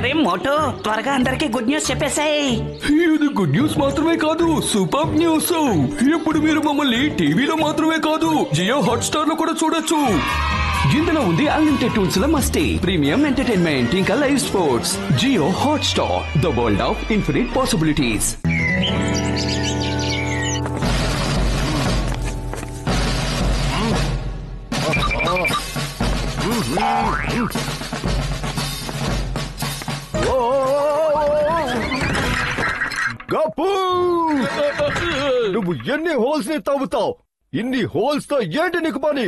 అరే మోటో, త్వరగా అందరికి గుడ్ న్యూస్ చెప్పేసాయి. ఇది గుడ్ న్యూస్ మాత్రమే కాదు, సూపర్ న్యూస్. ఇప్పుడు మీరు మమ్మల్ని టీవీలో మాత్రమే కాదు, జియో హాట్స్టార్ లో కూడా చూడొచ్చు. ఇందులో ఉంది అన్లిమిటెడ్ టూల్స్ ల మస్తీ, ప్రీమియం ఎంటర్టైన్మెంట్, ఇంకా live sports. Jio Hotstar, the world of infinite possibilities. Gappu, నువ్వు ఎన్ని హోల్స్ ని తవ్వుతావు? ఇన్ని హోల్స్ తో ఏంటి నీకు పని?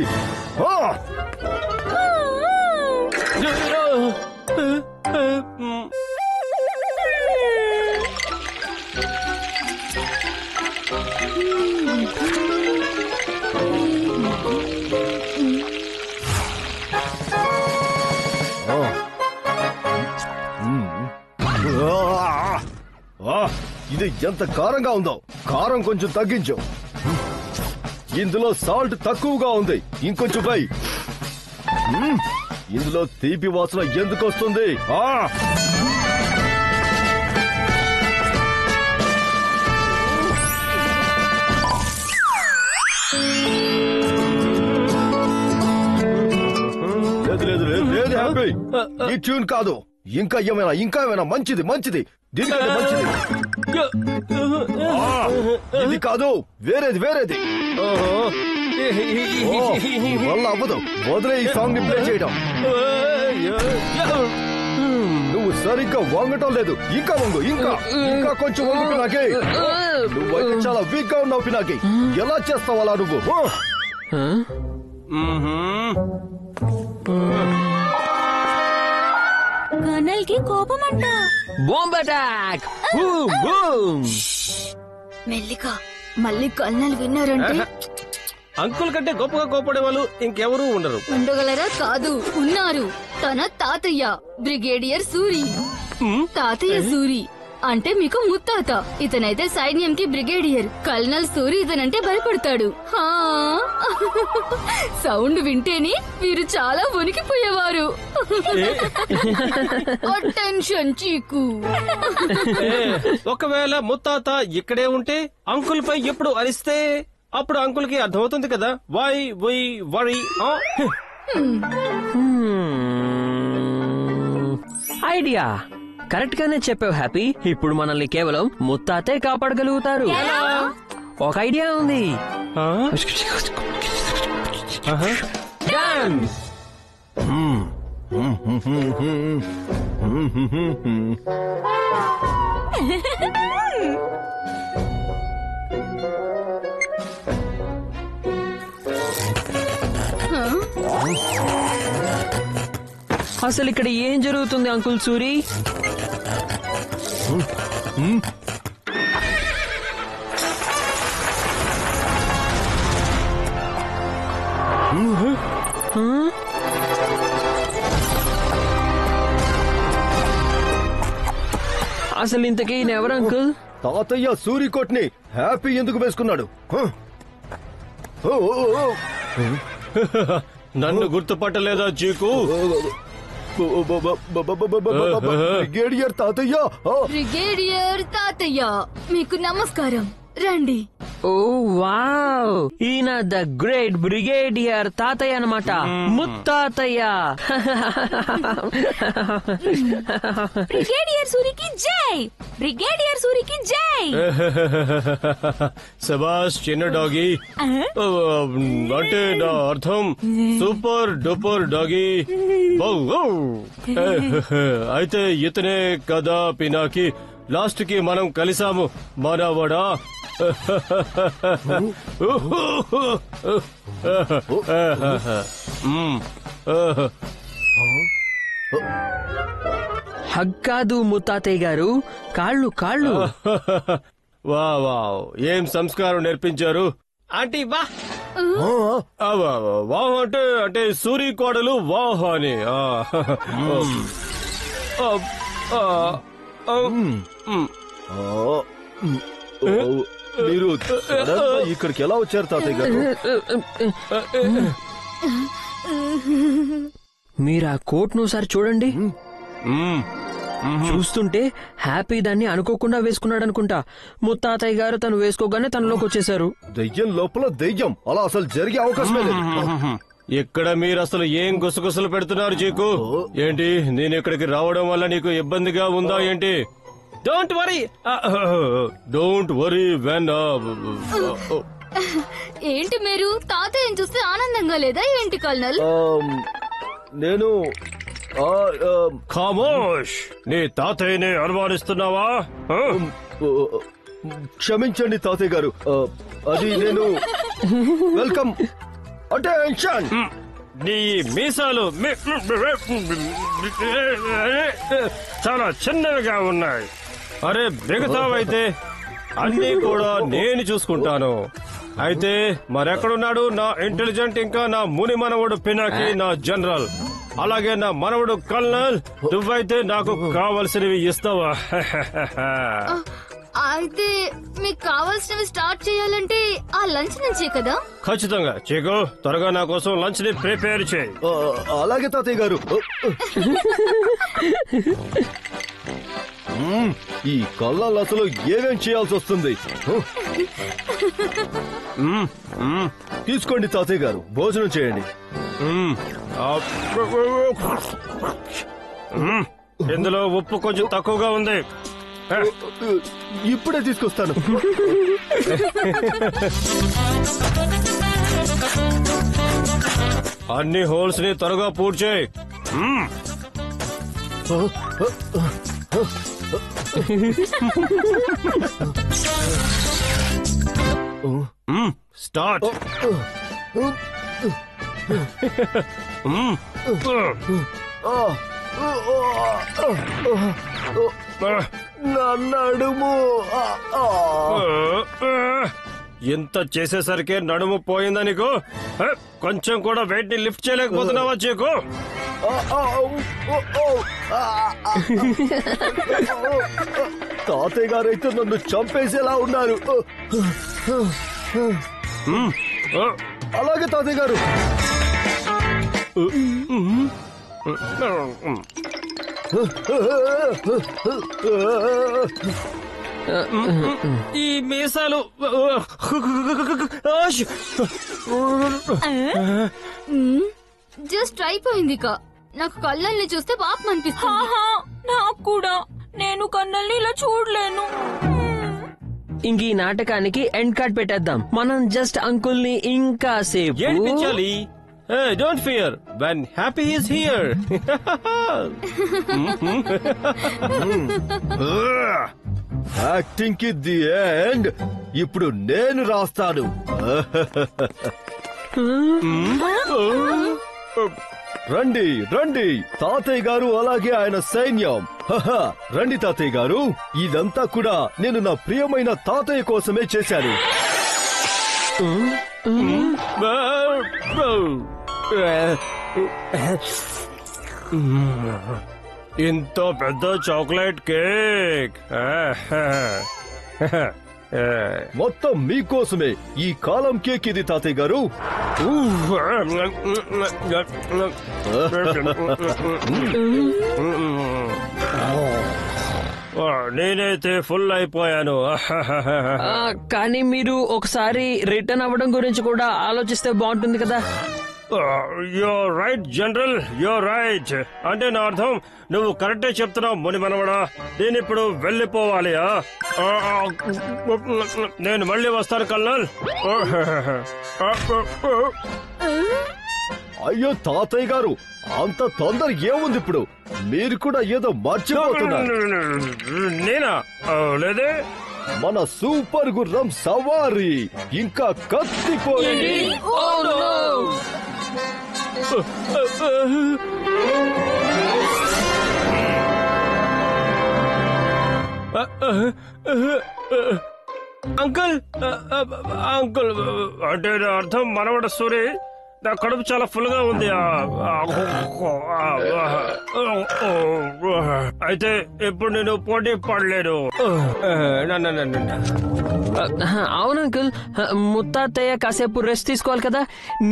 ఇది ఎంత కారంగా ఉందో, కారం కొంచెం తగ్గించు. ఇందులో సాల్ట్ తక్కువగా ఉంది, ఇంకొంచెం పై. ఇందులో తీపి వాసన ఎందుకు వస్తుంది? లేదు లేదు లేదు హ్యాపీ, ఈ ట్యూన్ కాదు. ఇంకా ఏమైనా మంచిది దీనికంటే మంచిది. ఇది కాదు, వేరేది. వల్ల అవ్వదు, వదిలే ఈ సాంగ్ ని ప్లే చేయడం. నువ్వు సరిగ్గా వంగటం లేదు. ఇంకా వంగు, ఇంకా కొంచెం వంగు పినాకి. నువ్వైతే చాలా వీక్ గా ఉన్నావు పినాకి. ఎలా చేస్తావు అలా నువ్వు? కర్నల్ కి కోపం అంట. Bomb attack! మెల్లిగా, మళ్ళీ కర్నల్ విన్నారంటే అంకుల్ కంటే గొప్పగా కోపడే వాళ్ళు ఇంకెవరూ ఉండరు. ఉండగలరా? కాదు, ఉన్నారు. తన తాతయ్య బ్రిగేడియర్ సూరి. తాతయ్య సూరి అంటే మీకు ముత్తాత. ఇతనైతే సైన్యంకి బ్రిగేడియర్. కల్నల్ సూరి ఇతనంటే భయపడతాడు. సౌండ్ వింటేనే వీరు చాలా వణికిపోయేవారు. అటెన్షన్ చీకు. ఒకవేళ ముత్తాత ఇక్కడే ఉంటే అంకుల్ పై ఎప్పుడు అరిస్తే అప్పుడు అంకుల్ కి అర్థమవుతుంది కదా. Why why worry. Idea correct గానే చెప్పావు హ్యాపీ. ఇప్పుడు మనల్ని కేవలం ముత్తాతే కాపాడగలుగుతారు. ఒక ఐడియా ఉంది. అసలు ఇక్కడ ఏం జరుగుతుంది అంకుల్ సూరి? అసలు ఇంతకీ ఎవరు అంకుల్? తాతయ్య సూరికోట్ ని హ్యాపీ ఎందుకు వేసుకున్నాడు? నన్ను గుర్తుపట్టలేదా చీకు? బ్రిగేడియర్ తాతయ్య. బ్రిగేడియర్ తాతయ్య మీకు నమస్కారం. రండి. ఓ వావ్, ఈయన ద గ్రేట్ బ్రిగేడియర్ తాతయ్య అన్నమాట. ముత్తాతయ్య. బ్రిగేడియర్ సూరికి జై! బ్రిగేడియర్ సూరికి జై! శబాష్ చిన్న డాగీ. అంటే నా అర్థం సూపర్ డూపర్ డాగీ. అయితే ఇతనే కదా పినాకి. లాస్ట్ కి మనం కలిసాము మనవడా. హగ్గాదు ముత్తాతయ్య గారు, కాళ్ళు కాళ్ళు. వావ్, ఏం సంస్కారం నేర్పించారు ఆంటీ. వాహ్ అంటే సూరి కోడలు వాహ్ అని. మీరు ఇక్కడికి ఎలా వచ్చారు తాతయ్య గారు? మీరు ఆ కోట్ను ఒకసారి చూడండి. చూస్తుంటే హ్యాపీ దాన్ని అనుకోకుండా వేసుకున్నాడు అనుకుంటా. ముత్తాతయ్య గారు తను వేసుకోగానే తనలోకి వచ్చేసారు. దెయ్యం లోపల దెయ్యం అలా అసలు జరిగే అవకాశమే లేదు. ఇక్కడ మీరు అసలు ఏం గుసగుసలు పెడుతున్నారు చీకు? ఏంటి నేను ఇక్కడికి రావడం వల్ల నీకు ఇబ్బందిగా ఉందా ఏంటి? Don't worry, don't worry when. ఏంటి మీరు తాతయ్యని చూస్తే ఆనందంగా లేదా ఏంటి కల్నల్? నేను ఖామోష్, నీ తాతయ్యని అనుమానిస్తున్నావా? క్షమించండి తాతయ్య గారు, అది నేను వెల్కమ్ అటెన్షన్. నీ మీసాలు చాలా చిన్నవిగా ఉన్నాయి. అరే మిగతావైతే అన్నీ కూడా నేను చూసుకుంటాను. అయితే మరెక్కడున్నాడు నా ఇంటెలిజెంట్, ఇంకా నా ముని మనవడు పినాకి, నా జనరల్, అలాగే నా మనవడు కల్నల్? నువ్వైతే నాకు కావలసినవి ఇస్తావా? అయితే మీకు కావాల్సినవి స్టార్ట్ చేయాలంటే ఆ లంచ్ నుంచే కదా? ఖచ్చితంగా చీకు, త్వరగా నా కోసం లంచ్ ని ప్రిపేర్ చేయి. అలాగే తాతయ్య గారు. ఈ కళ్ళాలు అసలు ఏమేం చేయాల్సి వస్తుంది? తీసుకోండి తాతయ్య గారు, భోజనం చేయండి. ఇందులో ఉప్పు కొంచెం తక్కువగా ఉంది. ఇప్పుడే తీసుకొస్తాను. అన్ని హోల్స్ ని త్వరగా పూర్తి చేయి. స్టార్ట్. నా నడుము. ఇంత చేసేసరికి నడుము పోయిందా నీకు? కొంచెం కూడా వెయిట్ ని లిఫ్ట్ చేయలేకపోతున్నావా చీకు? తాతయ్య గారు అయితే నన్ను చంపేసేలా ఉన్నారు. అలాగే తాతయ్య గారు. ఈ మీసాలు జస్ట్ అయిపోయింది కా. నాకు కళ్ళల్ని చూస్తే పాపం అనిపిస్తుంది. నాకు కూడా, నేను కన్నల్ని ఇలా చూడలేను. ఇంక ఈ నాటకానికి ఎండ్ కార్డ్ పెట్టేద్దాం. మనం జస్ట్ అంకుల్ ని ఇంకా సేపు ఏడిపించాలి. Don't fear when Happy is here. Acting కి ది ఎండ్ ఇప్పుడు నేను రాస్తాను. రండి రండి తాతయ్య గారు, అలాగే ఆయన సైన్యం. రండి తాతయ్య గారు, ఇదంతా కూడా నేను నా ప్రియమైన తాతయ్య కోసమే చేశాను. ఇంత పెద్ద చాక్లెట్ కేక్ మొత్తం మీకోసమే ఈ కాలం కేక్ ఇది తాతయ్య గారు. నేనైతే ఫుల్ అయిపోయాను. కానీ మీరు ఒకసారి రిటర్న్ అవ్వడం గురించి కూడా ఆలోచిస్తే బాగుంటుంది కదా. You're right general, you're right. అంటే నా అర్థం నువ్వు కరెక్టే చెప్తున్నావు ముని మనవడా. నేను ఇప్పుడు వెళ్ళిపోవాలి. నేను మళ్ళీ వస్తాను కల్నల్. అయ్యో తాతయ్య గారు, అంత తొందర ఏముంది? ఇప్పుడు మీరు కూడా ఏదో మర్చిపోతున్నారు. నేనా? లేదే. మన సూపర్ గుర్రం సవారీ ఇంకా కత్తిపోయింది. అంకుల్, అంకుల్ అంటే నా అర్థం మనవడ సూరి నా కడుపు చాలా ఫుల్ గా ఉంది. అయితే ఇప్పుడు నేను పోటీ పడలేను. అవును అంకుల్, ముత్తాతయ్య కాసేపు రెస్ట్ తీసుకోవాలి కదా,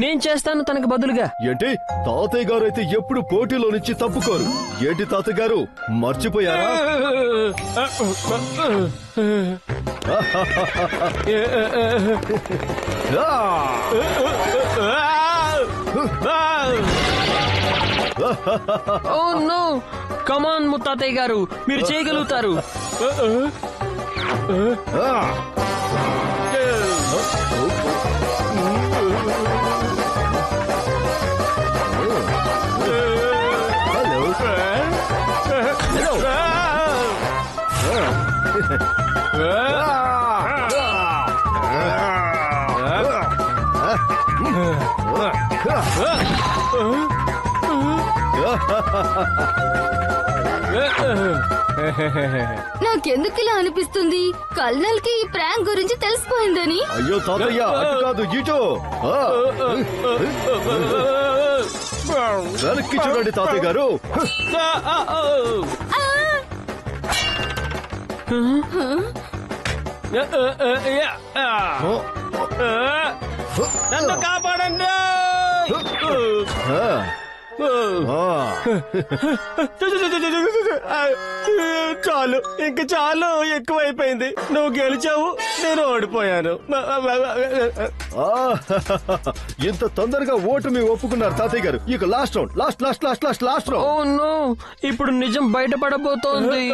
నేను చేస్తాను తనకు బదులుగా. ఏంటి తాతయ్య గారు అయితే ఎప్పుడు పోటీలో నుంచి తప్పుకోరు. ఏంటి తాతయ్య గారు మర్చిపోయారా? ఓ నో, కమాన్ ముత్తాతయ్య గారు, మీరు చేయగలుగుతారు. నాకెందుకు ఇలా అనిపిస్తుంది, కల్నల్ కి ఈ ప్రాంక్ గురించి తెలిసిపోయిందని. అయ్యో తాతయ్య, అటు కాదు ఇటు. వెనక్కి చూడండి తాతయ్య గారు. నన్ను కాపాడండి. చాలు, ఇంక చాలు, ఎక్కువైపోయింది. నువ్వు గెలిచావు, నేను ఓడిపోయాను. ఇంత తొందరగా ఓటమి ఒప్పుకున్నారు తాతయ్య గారు. ఇక లాస్ట్ రౌండ్, లాస్ట్ ఓ రౌండ్. నో, ఇప్పుడు నిజం బయటపడబోతోంది.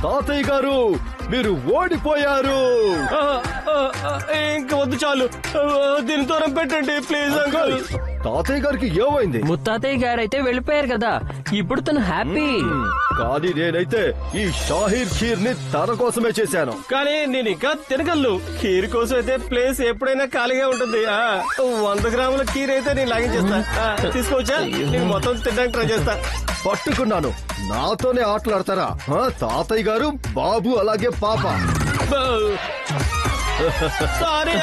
తాతయ్య గారు మీరు ఓడిపోయారు. ఇంక వద్దు, చాలు. దీని దూరం పెట్టండి ప్లీజ్ అంకుల్. తాతయ్య గారికి ఏమైంది? ముత్తాతయ్య గారైతే వెళ్ళిపోయారు కదా, ఇప్పుడు తను హ్యాపీ. కానీ నేనైతే ఈ షాహీర్ ఖీర్ ని తన కోసమే చేశాను. కానీ నేను ఇంకా తినగలను. ఖీర్ కోసం అయితే ప్లేస్ ఎప్పుడైనా ఖాళీగా ఉంటుంది. 100 గ్రాముల ఖీర్ అయితే నేను లాగించేస్తా. తీసుకోవచ్చా? నేను మొత్తం తినడానికి ట్రై చేస్తా. పట్టుకున్నాను. నాతోనే ఆటలాడతారా? తాతయ్య గారు, బాబు, అలాగే పాప. సారీ.